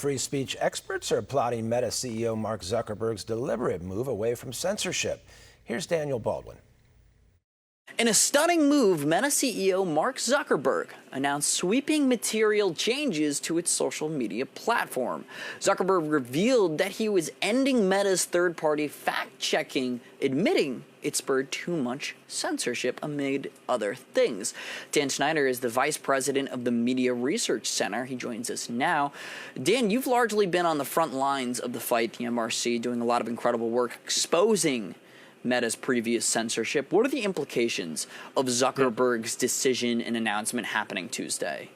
free speech experts are applauding Meta CEO Mark Zuckerberg's deliberate move away from censorship. Here's Daniel Baldwin. In a stunning move, Meta CEO Mark Zuckerberg announced sweeping material changes to its social media platform. Zuckerberg revealed that he was ending Meta's third-party fact-checking, admitting it spurred too much censorship amid other things. Dan Schneider is the vice president of the Media Research Center. He joins us now. Dan, you've largely been on the front lines of the fight, the MRC, doing a lot of incredible work exposing Meta's previous censorship. What are the implications of Zuckerberg's decision and announcement happening Tuesday?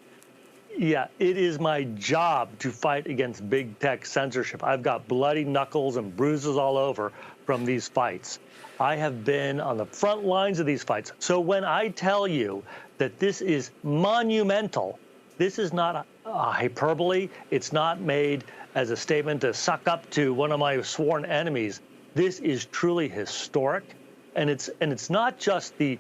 Yeah, it is my job to fight against big tech censorship. I've got bloody knuckles and bruises all over from these fights. I have been on the front lines of these fights. So when I tell you that this is monumental, this is not a hyperbole. It's not made as a statement to suck up to one of my sworn enemies. This is truly historic, and it's not just the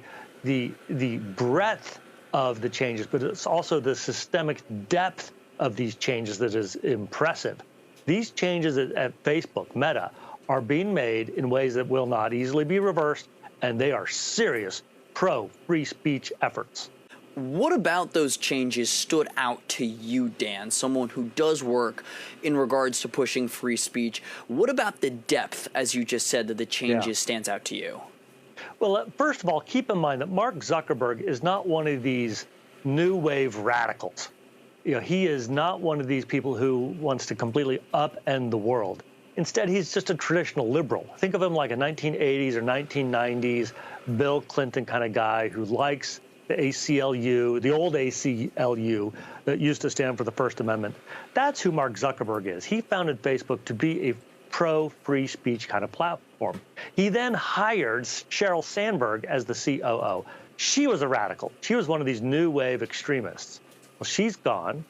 breadth of the changes, but it's also the systemic depth of these changes that is impressive. These changes at Facebook, Meta, are being made in ways that will not easily be reversed, and they are serious pro-free speech efforts. What about those changes stood out to you, Dan, someone who does work in regards to pushing free speech? What about the depth, as you just said, that the changes stands out to you? Well, first of all, keep in mind that Mark Zuckerberg is not one of these new wave radicals. He is not one of these people who wants to completely upend the world. Instead, he's just a traditional liberal. Think of him like a 1980s or 1990s Bill Clinton kind of guy who likes the ACLU, the old ACLU that used to stand for the First Amendment. That's who Mark Zuckerberg is. He founded Facebook to be a pro-free speech kind of platform. He then hired Sheryl Sandberg as the COO. She was a radical. She was one of these new wave extremists. Well, she's gone.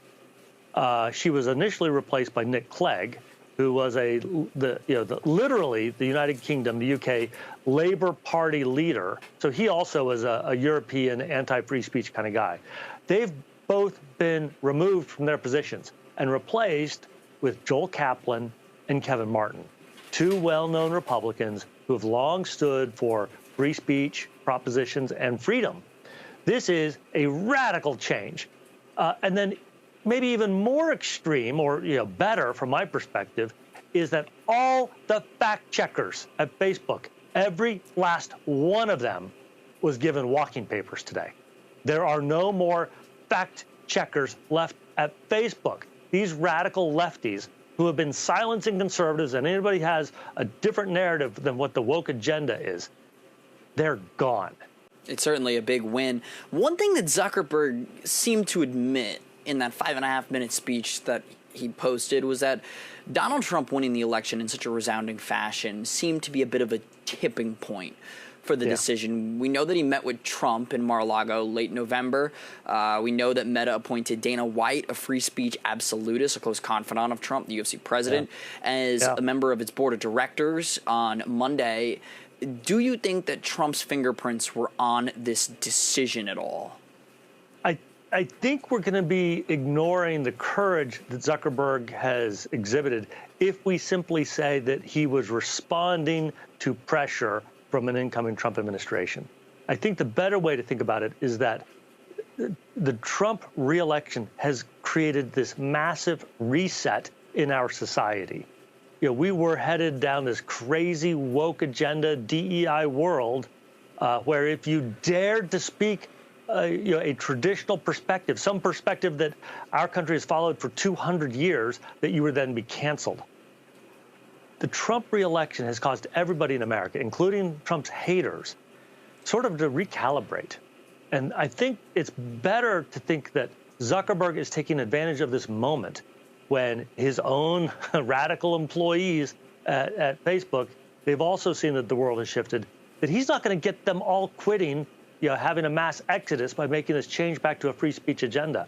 She was initially replaced by Nick Clegg, who was literally the United Kingdom, the UK Labour Party leader. So he also was a European anti-free speech kind of guy. They've both been removed from their positions and replaced with Joel Kaplan and Kevin Martin, two well-known Republicans who have long stood for free speech propositions and freedom. This is a radical change. And then maybe even more extreme, or better from my perspective, is that all the fact checkers at Facebook, every last one of them, was given walking papers today. There are no more fact checkers left at Facebook. These radical lefties who have been silencing conservatives, and anybody has a different narrative than what the woke agenda is, they're gone. It's certainly a big win. One thing that Zuckerberg seemed to admit in that 5.5-minute speech that he posted was that Donald Trump winning the election in such a resounding fashion seemed to be a bit of a tipping point for the decision. We know that he met with Trump in Mar-a-Lago late November. We know that Meta appointed Dana White, a free speech absolutist, a close confidant of Trump, the UFC president, as a member of its board of directors on Monday. Do you think that Trump's fingerprints were on this decision at all? I think we're going to be ignoring the courage that Zuckerberg has exhibited if we simply say that he was responding to pressure from an incoming Trump administration. I think the better way to think about it is that the Trump reelection has created this massive reset in our society. We were headed down this crazy woke agenda DEI world where if you dared to speak a traditional perspective, some perspective that our country has followed for 200 years, that you would then be canceled. The Trump reelection has caused everybody in America, including Trump's haters, sort of to recalibrate. And I think it's better to think that Zuckerberg is taking advantage of this moment when his own radical employees at Facebook, they've also seen that the world has shifted, that he's not going to get them all quitting, having a mass exodus by making this change back to a free speech agenda.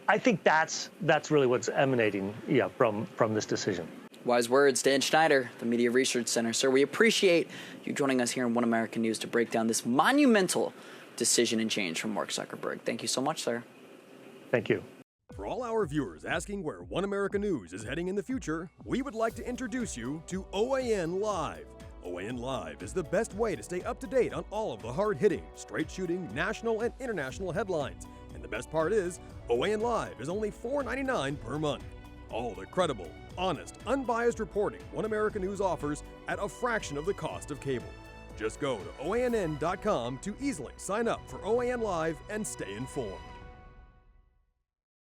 I think that's really what's emanating from this decision. Wise words. Dan Schneider, the Media Research Center. Sir, we appreciate you joining us here on One American News to break down this monumental decision and change from Mark Zuckerberg. Thank you so much, sir. Thank you. For all our viewers asking where One America News is heading in the future, we would like to introduce you to OAN Live. OAN Live is the best way to stay up to date on all of the hard-hitting, straight-shooting, national and international headlines. And the best part is, OAN Live is only $4.99 per month. All the credible, honest, unbiased reporting One America News offers at a fraction of the cost of cable. Just go to OANN.com to easily sign up for OAN Live and stay informed.